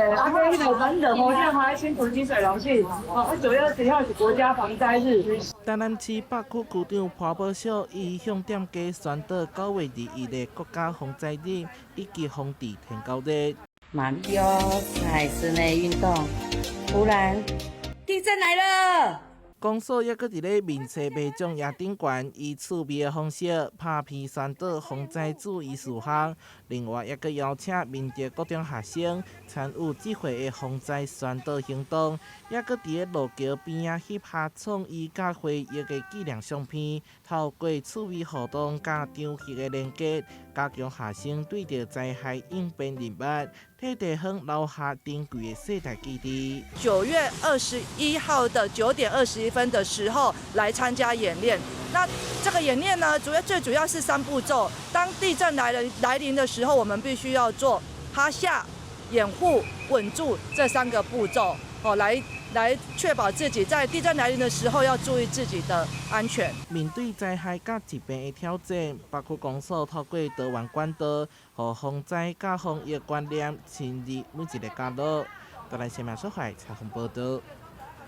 啊，那个门的火箭花新竹金水龙戏，哦，9月20号是国家防灾日。台南市北区区长潘宝秀伊向店家宣导9月21日国家防灾日以及防治天高日。马里奥在室内运动，突然地震来了。公所也搁伫咧面册卖奖夜顶悬，以趣味的方式拍片宣导防灾注意事项。另外，也搁邀请民间各中学生参与这回的防灾宣导行动，也搁伫咧路桥边仔翕拍创意甲回忆的纪念相片，透过趣味互动甲张戏的连接，加强学生对着灾害应变能力，替地方留下珍贵的世代记忆。9月21号的9点21分的时候来参加演练。那这个演练呢，最主要是3步骤。当地震来临的时候，我们必须要做趴下、掩护、稳住这3个步骤，来确保自己在地震来临的时候要注意自己的安全。面对灾害甲疾病的挑战，北区公所透过多元管道，和防灾甲防疫观念深入每一个角落。台南新闻所采采访报道。